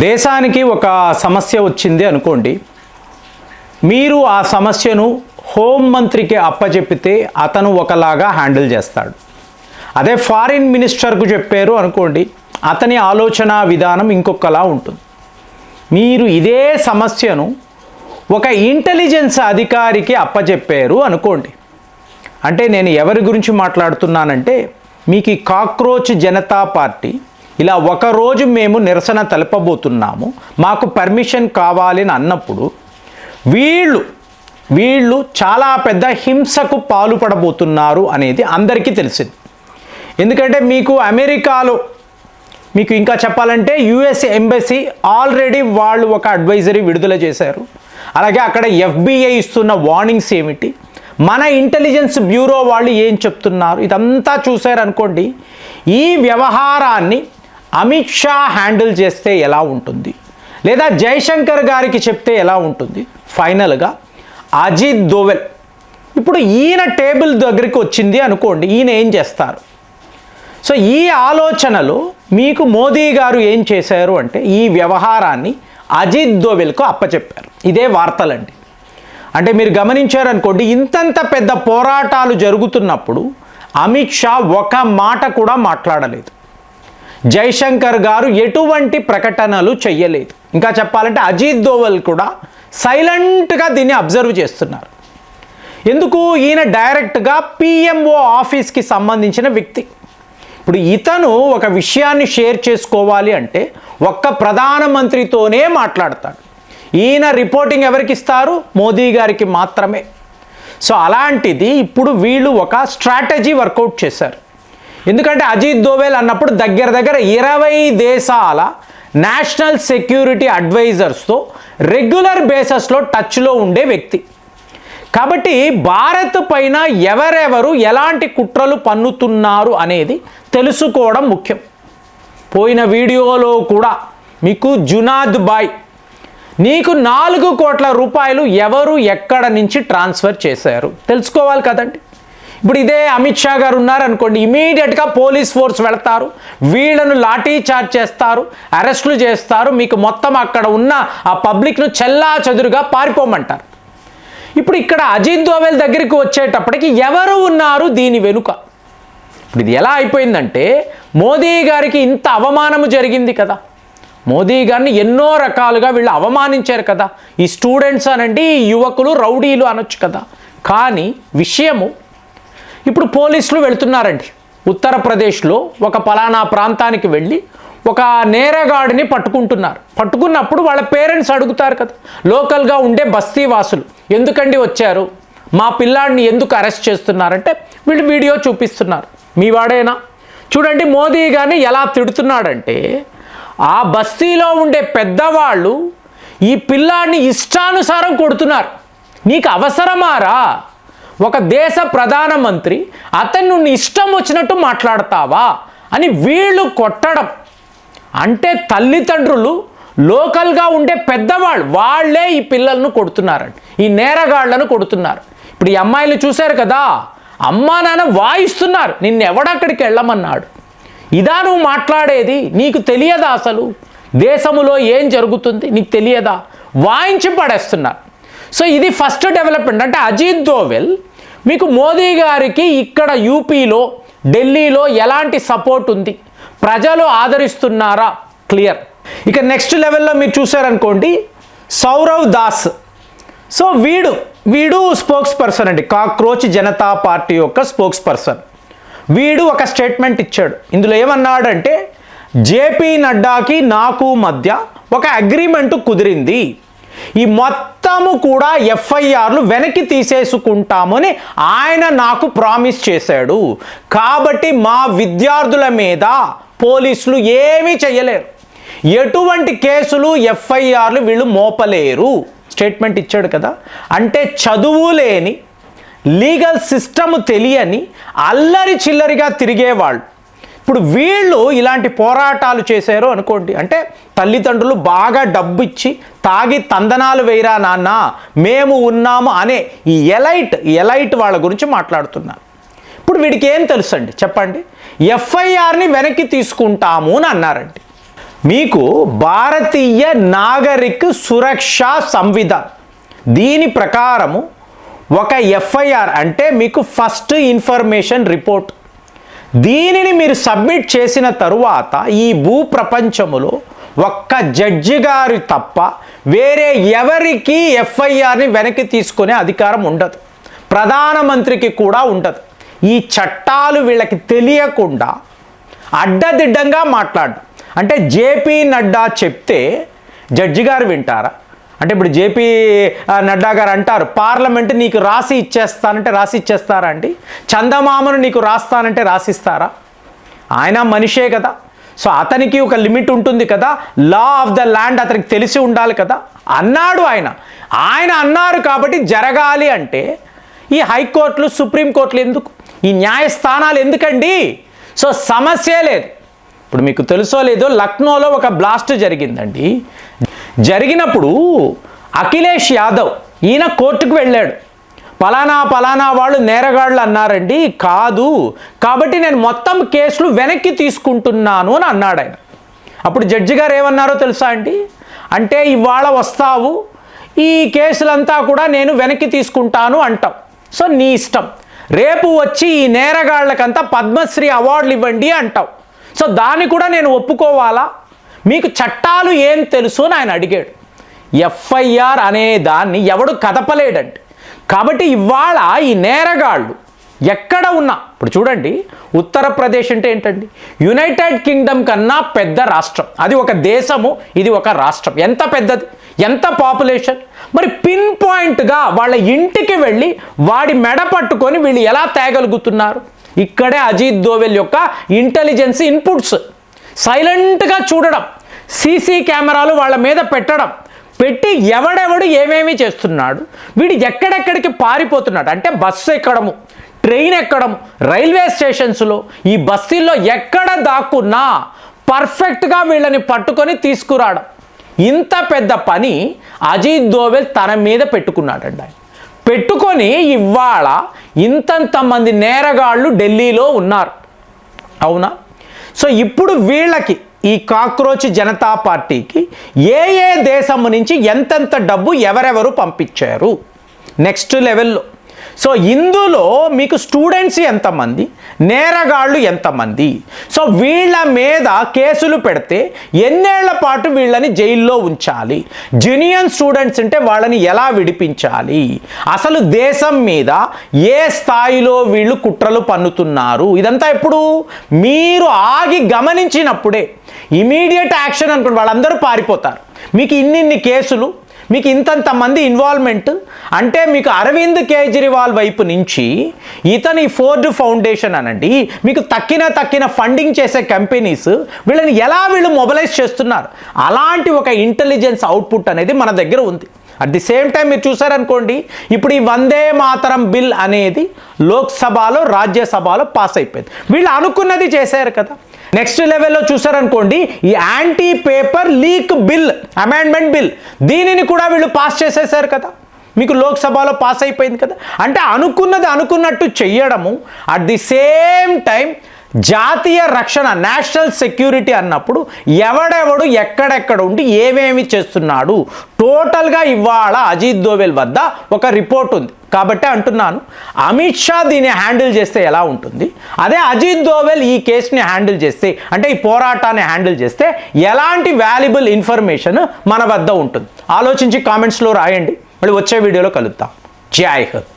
దేశానికి ఒక సమస్య వచ్చింది అనుకోండి, మీరు ఆ సమస్యను హోంమంత్రికి అప్పచెప్పితే అతను ఒకలాగా హ్యాండిల్ చేస్తాడు. అదే ఫారిన్ మినిస్టర్కు చెప్పారు అనుకోండి, అతని ఆలోచన విధానం ఇంకొకలా ఉంటుంది. మీరు ఇదే సమస్యను ఒక ఇంటెలిజెన్స్ అధికారికి అప్పచెప్పారు అనుకోండి, అంటే నేను ఎవరి గురించి మాట్లాడుతున్నానంటే, మీకు ఈ కాక్రోచ్ జనతా పార్టీ ఇలా ఒకరోజు మేము నిరసన తెలపబోతున్నాము, మాకు పర్మిషన్ కావాలని అన్నప్పుడు వీళ్ళు చాలా పెద్ద హింసకు పాల్పడబోతున్నారు అనేది అందరికీ తెలిసింది. ఎందుకంటే మీకు అమెరికాలో, మీకు ఇంకా చెప్పాలంటే యుఎస్ ఎంబసీ ఆల్రెడీ వాళ్ళు ఒక అడ్వైజరీ విడుదల చేశారు. అలాగే అక్కడ FBI ఇస్తున్న వార్నింగ్స్ ఏమిటి, మన ఇంటెలిజెన్స్ బ్యూరో వాళ్ళు ఏం చెప్తున్నారు, ఇదంతా చూశారనుకోండి. ఈ వ్యవహారాన్ని అమిత్ షా హ్యాండిల్ చేస్తే ఎలా ఉంటుంది, లేదా జైశంకర్ గారికి చెప్తే ఎలా ఉంటుంది, ఫైనల్గా అజిత్ దోవెల్ ఇప్పుడు ఈయన టేబుల్ దగ్గరికి వచ్చింది అనుకోండి, ఈయన ఏం చేస్తారు? సో ఈ ఆలోచనలో మీకు మోదీ గారు ఏం చేశారు అంటే, ఈ వ్యవహారాన్ని అజిత్ దోవెల్కు అప్పచెప్పారు. ఇదే వార్తలండి. అంటే మీరు గమనించారనుకోండి, ఇంతంత పెద్ద పోరాటాలు జరుగుతున్నప్పుడు అమిత్ షా ఒక మాట కూడా మాట్లాడలేదు. జైశంకర్ గారు ఎటువంటి ప్రకటనలు చెయ్యలేదు. ఇంకా చెప్పాలంటే అజిత్ దోవల్ కూడా సైలెంట్గా దీన్ని అబ్జర్వ్ చేస్తున్నారు. ఎందుకు? ఈయన డైరెక్ట్గా PMO ఆఫీస్కి సంబంధించిన వ్యక్తి. ఇప్పుడు ఇతను ఒక విషయాన్ని షేర్ చేసుకోవాలి అంటే ఒక్క ప్రధానమంత్రితోనే మాట్లాడతాడు. ఈయన రిపోర్టింగ్ ఎవరికి ఇస్తారు? మోదీ గారికి మాత్రమే. సో అలాంటిది ఇప్పుడు వీళ్ళు ఒక స్ట్రాటజీ వర్కౌట్ చేశారు. ఎందుకంటే అజిత్ దోవెల్ అన్నప్పుడు దగ్గర 20 దేశాల నేషనల్ సెక్యూరిటీ అడ్వైజర్స్తో రెగ్యులర్ బేసిస్లో టచ్లో ఉండే వ్యక్తి. కాబట్టి భారత్ పైన ఎవరెవరు ఎలాంటి కుట్రలు పన్నుతున్నారు అనేది తెలుసుకోవడం ముఖ్యం. పోయిన వీడియోలో కూడా మీకు జునాద్ బాయ్, నీకు 4 కోట్ల రూపాయలు ఎవరు ఎక్కడ నుంచి ట్రాన్స్ఫర్ చేశారు తెలుసుకోవాలి కదండి. ఇప్పుడు ఇదే అమిత్ షా గారు ఉన్నారనుకోండి, ఇమీడియట్గా పోలీస్ ఫోర్స్ వెళతారు, వీళ్ళను లాఠీ చార్జ్ చేస్తారు, అరెస్టులు చేస్తారు, మీకు మొత్తం అక్కడ ఉన్న ఆ పబ్లిక్ను చెల్లా చెదురుగా పారిపోమంటారు. ఇప్పుడు ఇక్కడ అజిత్ దోవెల్ దగ్గరికి వచ్చేటప్పటికి ఎవరు ఉన్నారు దీని వెనుక? ఇప్పుడు ఇది ఎలా అయిపోయిందంటే, మోదీ గారికి ఇంత అవమానము జరిగింది కదా, మోదీ గారిని ఎన్నో రకాలుగా వీళ్ళు అవమానించారు కదా. ఈ స్టూడెంట్స్ అనండి, ఈ యువకులు రౌడీలు అనొచ్చు కదా. కానీ విషయము ఇప్పుడు పోలీసులు వెళుతున్నారండి. ఉత్తరప్రదేశ్లో ఒక పలానా ప్రాంతానికి వెళ్ళి ఒక నేరగాడిని పట్టుకుంటున్నారు. పట్టుకున్నప్పుడు వాళ్ళ పేరెంట్స్ అడుగుతారు కదా, లోకల్గా ఉండే బస్తీ వాసులు, ఎందుకండి వచ్చారు, మా పిల్లాడిని ఎందుకు అరెస్ట్ చేస్తున్నారంటే వీళ్ళు వీడియో చూపిస్తున్నారు. మీ వాడేనా? చూడండి మోదీ గారిని ఎలా తిడుతున్నాడంటే, ఆ బస్తీలో ఉండే పెద్దవాళ్ళు ఈ పిల్లాడిని ఇష్టానుసారం కొడుతున్నారు. నీకు అవసరమారా? ఒక దేశ ప్రధానమంత్రి అతన్ని నువ్వు ఇష్టం వచ్చినట్టు మాట్లాడతావా అని వీళ్ళు కొట్టడం అంటే, తల్లిదండ్రులు లోకల్గా ఉండే పెద్దవాళ్ళు వాళ్ళే ఈ పిల్లలను కొడుతున్నారండి, ఈ నేరగాళ్లను కొడుతున్నారు. ఇప్పుడు ఈ అమ్మాయిలు చూశారు కదా, అమ్మా నాన్న వాయిస్తున్నారు, నిన్నెవడక్కడికి వెళ్ళమన్నాడు. ఇదా నువ్వు మాట్లాడేది? నీకు తెలియదా అసలు దేశములో ఏం జరుగుతుంది? నీకు తెలియదా? వాయించి పడేస్తున్నారు. సో ఇది ఫస్ట్ డెవలప్మెంట్. అంటే అజిత్ దోవెల్ మీకు మోదీ గారికి ఇక్కడ యూపీలో, ఢిల్లీలో ఎలాంటి సపోర్ట్ ఉంది, ప్రజలు ఆదరిస్తున్నారా, క్లియర్. ఇక నెక్స్ట్ లెవెల్లో మీరు చూసారనుకోండి, సౌరవ్ దాస్. సో వీడు స్పోక్స్ పర్సన్ అండి, కాక్రోచ్ జనతా పార్టీ యొక్క స్పోక్స్ పర్సన్. వీడు ఒక స్టేట్మెంట్ ఇచ్చాడు. ఇందులో ఏమన్నాడంటే, JP నడ్డాకి నాకు మధ్య ఒక అగ్రిమెంటు కుదిరింది, ఈ మొత్తము కూడా FIRలు వెనక్కి తీసేసుకుంటామని ఆయన నాకు ప్రామిస్ చేశాడు. కాబట్టి మా విద్యార్థుల మీద పోలీసులు ఏమీ చేయలేరు, ఎటువంటి కేసులు FIRలు వీళ్ళు మోపలేరు స్టేట్మెంట్ ఇచ్చాడు కదా. అంటే చదువు లేని, లీగల్ సిస్టమ్ తెలియని, అల్లరి చిల్లరిగా తిరిగేవాళ్ళు ఇప్పుడు వీళ్ళు ఇలాంటి పోరాటాలు చేశారు అనుకోండి, అంటే తల్లిదండ్రులు బాగా డబ్బు ఇచ్చి తాగి తందనాలు వేయరా నాన్న మేము ఉన్నాము అనే ఈ ఎలైట్ వాళ్ళ గురించి మాట్లాడుతున్నారు. ఇప్పుడు వీడికి ఏం తెలుసండి చెప్పండి? FIRని వెనక్కి తీసుకుంటాము అని అన్నారండి. మీకు భారతీయ నాగరిక సురక్ష సంవిధాన్ దీని ప్రకారము ఒక ఎఫ్ఐఆర్ అంటే మీకు ఫస్ట్ ఇన్ఫర్మేషన్ రిపోర్ట్, దీనిని మీరు సబ్మిట్ చేసిన తరువాత ఈ భూ ప్రపంచములో ఒక్క జడ్జి గారు తప్ప వేరే ఎవరికి ఎఫ్ఐఆర్ని వెనక్కి తీసుకునే అధికారం ఉండదు, ప్రధానమంత్రికి కూడా ఉండదు. ఈ చట్టాలు వీళ్ళకి తెలియకుండా అడ్డదిడ్డంగా మాట్లాడు. అంటే జేపీ నడ్డా చెప్తే జడ్జి గారు వింటారా? అంటే ఇప్పుడు జేపీ నడ్డా గారు అంటారు పార్లమెంట్ నీకు రాసి ఇచ్చేస్తానంటే రాసి ఇచ్చేస్తారా అండి? చందమామను నీకు రాస్తానంటే రాసిస్తారా? ఆయన మనిషే కదా, సో అతనికి ఒక లిమిట్ ఉంటుంది కదా, లా ఆఫ్ ద ల్యాండ్ అతనికి తెలిసి ఉండాలి కదా. అన్నాడు ఆయన అన్నారు కాబట్టి జరగాలి అంటే ఈ హైకోర్టులు సుప్రీంకోర్టులు ఎందుకు, ఈ న్యాయస్థానాలు ఎందుకండి? సో సమస్య లేదు. ఇప్పుడు మీకు తెలుసో లేదో లక్నోలో ఒక బ్లాస్ట్ జరిగిందండి. జరిగినప్పుడు అఖిలేష్ యాదవ్ ఈయన కోర్టుకు వెళ్ళాడు. పలానా వాళ్ళు నేరగాళ్ళు అన్నారండి, కాదు కాబట్టి నేను మొత్తం కేసులు వెనక్కి తీసుకుంటున్నాను అని అన్నాడు ఆయన. అప్పుడు జడ్జి గారు ఏమన్నారో తెలుసా అండి? అంటే ఇవాళ వస్తావు, ఈ కేసులంతా కూడా నేను వెనక్కి తీసుకుంటాను అంటావు, సో నీ ఇష్టం. రేపు వచ్చి ఈ నేరగాళ్ళకంతా పద్మశ్రీ అవార్డులు ఇవ్వండి అంటావు, సో దాన్ని కూడా నేను ఒప్పుకోవాలా? మీకు చట్టాలు ఏం తెలుసు అని ఆయన అడిగాడు. ఎఫ్ఐఆర్ అనే దాన్ని ఎవడు కదపలేడండి. కాబట్టి ఇవాళ ఈ నేరగాళ్ళు ఎక్కడ ఉన్నా, ఇప్పుడు చూడండి ఉత్తరప్రదేశ్ అంటే ఏంటండి, యునైటెడ్ కింగ్డమ్ కన్నా పెద్ద రాష్ట్రం, అది ఒక దేశము, ఇది ఒక రాష్ట్రం. ఎంత పెద్దది, ఎంత పాపులేషన్. మరి పిన్ పాయింట్గా వాళ్ళ ఇంటికి వెళ్ళి వాడి మెడ పట్టుకొని వీళ్ళు ఎలా తేగలుగుతున్నారు? ఇక్కడే అజిత్ దోవెల్ యొక్క ఇంటెలిజెన్స్ ఇన్పుట్స్. సైలెంట్గా చూడడం, సీసీ కెమెరాలు వాళ్ళ మీద పెట్టడం, పెట్టి ఎవడెవడు ఏమేమి చేస్తున్నాడు, వీడు ఎక్కడెక్కడికి పారిపోతున్నాడు అంటే బస్సు ఎక్కడము, ట్రైన్ ఎక్కడము, రైల్వే స్టేషన్స్లో ఈ బస్సుల్లో ఎక్కడ దాక్కున్నా పర్ఫెక్ట్గా వీళ్ళని పట్టుకొని తీసుకురావడం. ఇంత పెద్ద పని అజిత్ దోవెల్ తన మీద పెట్టుకున్నాడండి. ఆయన పెట్టుకొని ఇవాళ ఇంతంత మంది నేరగాళ్ళు ఢిల్లీలో ఉన్నారు, అవునా? సో ఇప్పుడు వీళ్ళకి ఈ కాక్రోచ్ జనతా పార్టీకి ఏ దేశం నుంచి ఎంతెంత డబ్బు ఎవరెవరు పంపించారు నెక్స్ట్ లెవెల్లో. సో ఇందులో మీకు స్టూడెంట్స్ ఎంతమంది, నేరగాళ్ళు ఎంతమంది, సో వీళ్ళ మీద కేసులు పెడితే ఎన్నేళ్ల పాటు వీళ్ళని జైల్లో ఉంచాలి, జెన్యూన్ స్టూడెంట్స్ అంటే వాళ్ళని ఎలా విడిపించాలి, అసలు దేశం మీద ఏ స్థాయిలో వీళ్ళు కుట్రలు పన్నుతున్నారు, ఇదంతా ఎప్పుడు మీరు ఆగి గమనించినప్పుడే. ఇమీడియట్ యాక్షన్ అనుకోండి, వాళ్ళందరూ పారిపోతారు. మీకు ఇన్ని కేసులు, మీకు ఇంతంత మంది ఇన్వాల్వ్మెంట్ అంటే మీకు అరవింద్ కేజ్రీవాల్ వైపు నుంచి ఇతని ఫోర్డ్ ఫౌండేషన్ అనండి, మీకు తక్కిన ఫండింగ్ చేసే కంపెనీస్ వీళ్ళని ఎలా వీళ్ళు మొబిలైజ్ చేస్తున్నారు, అలాంటి ఒక ఇంటెలిజెన్స్ అవుట్పుట్ అనేది మన దగ్గర ఉంది. అట్ ది సేమ్ టైం మీరు చూసారనుకోండి, ఇప్పుడు ఈ వందే మాతరం బిల్ అనేది లోక్సభలో రాజ్యసభలో పాస్ అయిపోయింది. వీళ్ళు అనుకున్నది చేశారు కదా. నెక్స్ట్ లెవెల్లో చూసారనుకోండి, ఈ anti paper leak bill, amendment bill, దీనిని కూడా వీళ్ళు పాస్ చేసేసారు కదా, మీకు లోక్సభలో పాస్ అయిపోయింది కదా. అంటే అనుకున్నది అనుకున్నట్టు చెయ్యడము, అట్ ది సేమ్ టైం జాతీయ రక్షణ, నేషనల్ సెక్యూరిటీ అన్నప్పుడు ఎవడెవడు ఎక్కడెక్కడ ఉండి ఏమేమి చేస్తున్నాడు టోటల్గా ఇవాళ అజిత్ దోవెల్ వద్ద ఒక రిపోర్ట్ ఉంది. కాబట్టి అంటున్నాను, అమిత్ షా దీన్ని హ్యాండిల్ చేస్తే ఎలా ఉంటుంది, అదే అజిత్ దోవెల్ ఈ కేసుని హ్యాండిల్ చేస్తే, అంటే ఈ పోరాటాన్ని హ్యాండిల్ చేస్తే ఎలాంటి వాల్యుబుల్ ఇన్ఫర్మేషన్ మన వద్ద ఉంటుంది. ఆలోచించి కామెంట్స్లో రాయండి. మళ్ళీ వచ్చే వీడియోలో కలుద్దాం. జై హింద్.